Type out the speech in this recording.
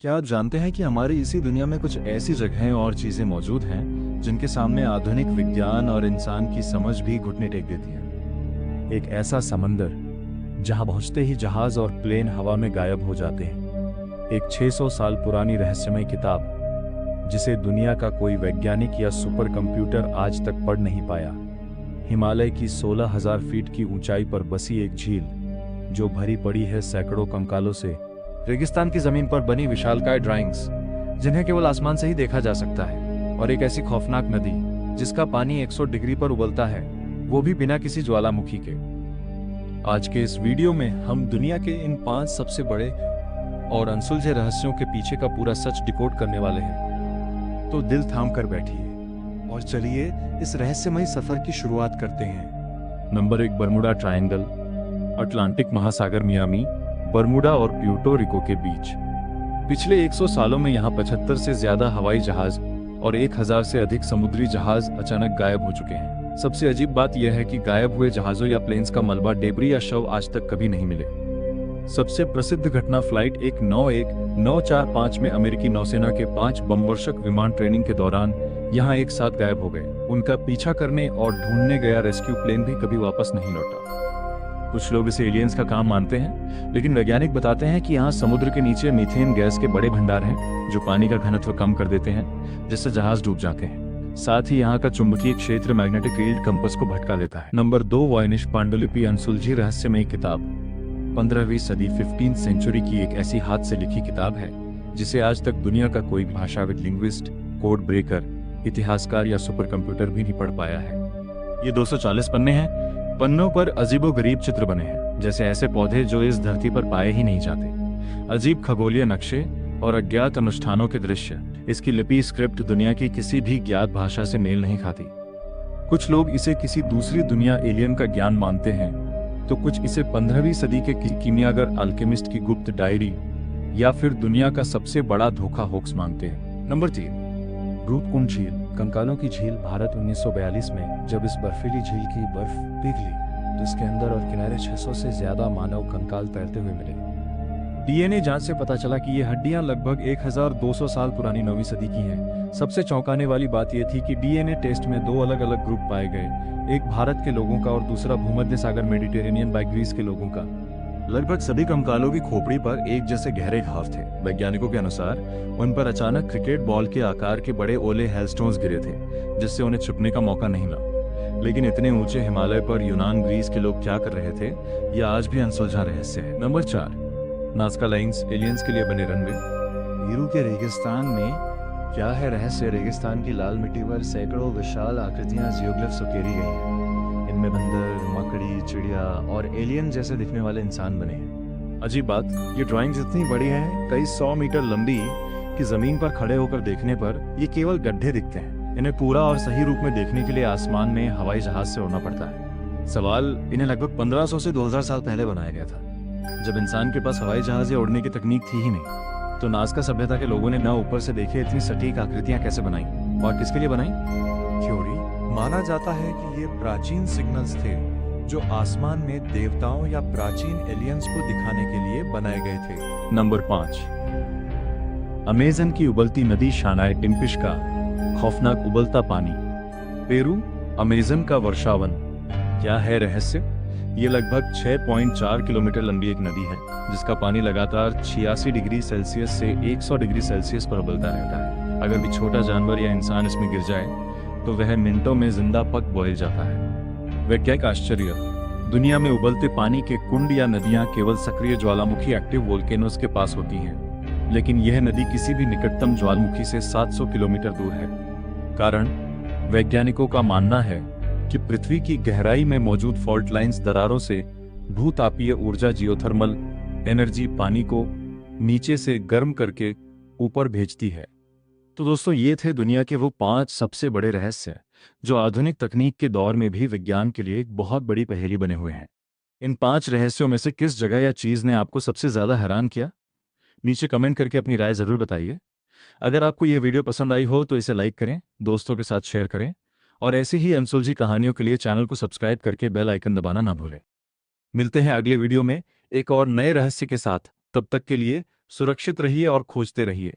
क्या आप जानते हैं कि हमारी इसी दुनिया में कुछ ऐसी जगहें और चीजें मौजूद हैं जिनके सामने आधुनिक विज्ञान और इंसान की समझ भी घुटने टेक देती है। एक ऐसा समंदर जहां पहुंचते ही जहाज और प्लेन हवा में गायब हो जाते हैं। एक 600 साल पुरानी रहस्यमय किताब जिसे दुनिया का कोई वैज्ञानिक या सुपर कंप्यूटर आज तक पढ़ नहीं पाया। हिमालय की 16,000 फीट की ऊंचाई पर बसी एक झील जो भरी पड़ी है सैकड़ों कंकालों से। रेगिस्तान की जमीन पर बनी विशालकाय ड्राइंग्स जिन्हें केवल आसमान से ही देखा जा सकता है, और एक ऐसी खौफनाक नदी जिसका पानी 100 डिग्री पर उबलता है, वो भी बिना किसी ज्वालामुखी के। आज के इस वीडियो में हम दुनिया के इन 5 सबसे बड़े और अनसुलझे रहस्यों के पीछे का पूरा सच डिकोड करने वाले हैं। तो दिल थाम कर बैठिए और चलिए इस रहस्यमय सफर की शुरुआत करते हैं। Number 1, Bermuda triangle. अटलांटिक महासागर, मियामी, बरमुडा और प्यूर्टो रिको के बीच। पिछले 100 सालों में यहाँ 75 से ज्यादा हवाई जहाज और 1000 से अधिक समुद्री जहाज अचानक गायब हो चुके हैं। सबसे अजीब बात यह है कि गायब हुए जहाजों या प्लेन्स का मलबा, डेब्री या शव आज तक कभी नहीं मिले। सबसे प्रसिद्ध घटना फ्लाइट 1945 में अमेरिकी नौसेना के 5 बमवर्षक विमान ट्रेनिंग के दौरान यहाँ एक साथ गायब हो गए। उनका पीछा करने और ढूंढने गया रेस्क्यू प्लेन भी कभी वापस नहीं लौटा। कुछ लोग इसे एलियंस का काम मानते हैं, लेकिन वैज्ञानिक बताते हैं कि यहाँ समुद्र के नीचे मीथेन गैस के बड़े भंडार हैं जो पानी का घनत्व कम कर देते हैं, जिससे जहाज डूब जाते हैं। साथ ही यहाँ का चुंबकीय क्षेत्र मैग्नेटिक फील्ड कंपास को भटका देता है। नंबर 2, वॉयनिश पांडुलिपि, अनसुलझी रहस्यमय किताब। 15वीं सदी 15th सेंचुरी की एक ऐसी हाथ से लिखी किताब है जिसे आज तक दुनिया का कोई भाषाविद, लिंग्विस्ट, कोड ब्रेकर, इतिहासकार या सुपर कंप्यूटर भी नहीं पढ़ पाया है। ये 240 पन्ने हैं। पन्नों पर अजीबोगरीब चित्र बने हैं, जैसे ऐसे पौधे जो इस धरती पर पाए ही नहीं जाते। अजीब खगोलीय नक्शे और अज्ञात अनुष्ठानों के दृश्य। इसकी लिपि स्क्रिप्ट दुनिया की किसी भी ज्ञात भाषा से मेल नहीं खाती। कुछ लोग इसे किसी दूसरी दुनिया, एलियन का ज्ञान मानते हैं, तो कुछ इसे 15वीं सदी के कीमियागर अल्केमिस्ट की गुप्त डायरी या फिर दुनिया का सबसे बड़ा धोखा होक्स मानते हैं। नंबर 3, रूपकुंड झील, कंकालों की झील, भारत। 1942 में जब इस बर्फीली झील की बर्फ पिघली तो इसके अंदर और किनारे 600 से ज्यादा मानव कंकाल तैरते हुए मिले। डीएनए जांच से पता चला कि ये हड्डियां लगभग 1200 साल पुरानी 9वीं सदी की हैं। सबसे चौंकाने वाली बात यह थी कि डीएनए टेस्ट में 2 अलग अलग ग्रुप पाए गए, एक भारत के लोगों का और दूसरा भूमध्य सागर मेडिटेरेनियन बाय ग्रीस के लोगों का। लगभग सभी कंकालों की खोपड़ी पर एक जैसे गहरे घाव थे। वैज्ञानिकों के अनुसार उन पर अचानक क्रिकेट बॉल के आकार के बड़े ओले हेलस्टोन्स गिरे थे, जिससे उन्हें छुपने का मौका नहीं मिला। लेकिन इतने ऊंचे हिमालय पर यूनान, ग्रीस के लोग क्या कर रहे थे, यह आज भी अनसुलझा रहस्य है। नंबर 4, नाज़का लाइन्स, एलियंस के लिए बने रनवे। पेरू के रेगिस्तान में क्या है रहस्य? रेगिस्तान की लाल मिट्टी पर सैकड़ों विशाल आकृतियां, जियोग्लिफ्स उकेरी गई हैं। इनमें बंदर, मकड़ी, चिड़िया और एलियन जैसे दिखने वाले इंसान बने हैं। अजीब बात, ये ड्राइंग्स इतनी बड़ी हैं, कई 100 मीटर लंबी, कि जमीन पर खड़े होकर देखने पर ये केवल गड्ढे दिखते हैं। इन्हें पूरा और सही रूप में देखने के लिए आसमान में हवाई जहाज से उड़ना पड़ता है। सवाल, इन्हें लगभग 1500 से 2000 साल पहले बनाया गया था, जब इंसान के पास हवाई जहाज या उड़ने की तकनीक थी ही नहीं। तो नाज़का सभ्यता के लोगों ने न ऊपर से देखे इतनी सटीक आकृतियां कैसे बनाई और किसके लिए बनाई? थ्योरी माना जाता है कि ये प्राचीन सिग्नल्स थे जो आसमान में देवताओं या प्राचीन एलियंस को दिखाने के लिए बनाए गए थे। नंबर 5, अमेज़न की उबलती नदी, शानाय टिम्पिश का खौफनाक उबलता पानी। पेरू, अमेज़न का वर्षावन। क्या है रहस्य? ये लगभग 6.4 किलोमीटर लंबी एक नदी है जिसका पानी लगातार 86 डिग्री सेल्सियस से 100 डिग्री सेल्सियस पर उबलता रहता है। अगर भी छोटा जानवर या इंसान इसमें गिर जाए तो वह मिनटों में जिंदा पक बोल जाता है। वैज्ञानिक आश्चर्य, दुनिया में उबलते पानी के कुंड या नदियां केवल सक्रिय ज्वालामुखी, एक्टिव वोल्केनोस के पास होती हैं, लेकिन यह नदी किसी भी निकटतम ज्वालामुखी से 700 किलोमीटर दूर है। कारण, वैज्ञानिकों का मानना है कि पृथ्वी की गहराई में मौजूद फॉल्ट लाइंस दरारों से भूतापीय ऊर्जा, जियोथर्मल एनर्जी, पानी को नीचे से गर्म करके ऊपर भेजती है। तो दोस्तों, ये थे दुनिया के वो 5 सबसे बड़े रहस्य जो आधुनिक तकनीक के दौर में भी विज्ञान के लिए एक बहुत बड़ी पहेली बने हुए हैं। इन 5 रहस्यों में से किस जगह या चीज ने आपको सबसे ज्यादा हैरान किया? नीचे कमेंट करके अपनी राय जरूर बताइए। अगर आपको ये वीडियो पसंद आई हो तो इसे लाइक करें, दोस्तों के साथ शेयर करें, और ऐसी ही अनसुलझी कहानियों के लिए चैनल को सब्सक्राइब करके बेल आइकन दबाना ना भूलें। मिलते हैं अगले वीडियो में एक और नए रहस्य के साथ। तब तक के लिए सुरक्षित रहिए और खोजते रहिए।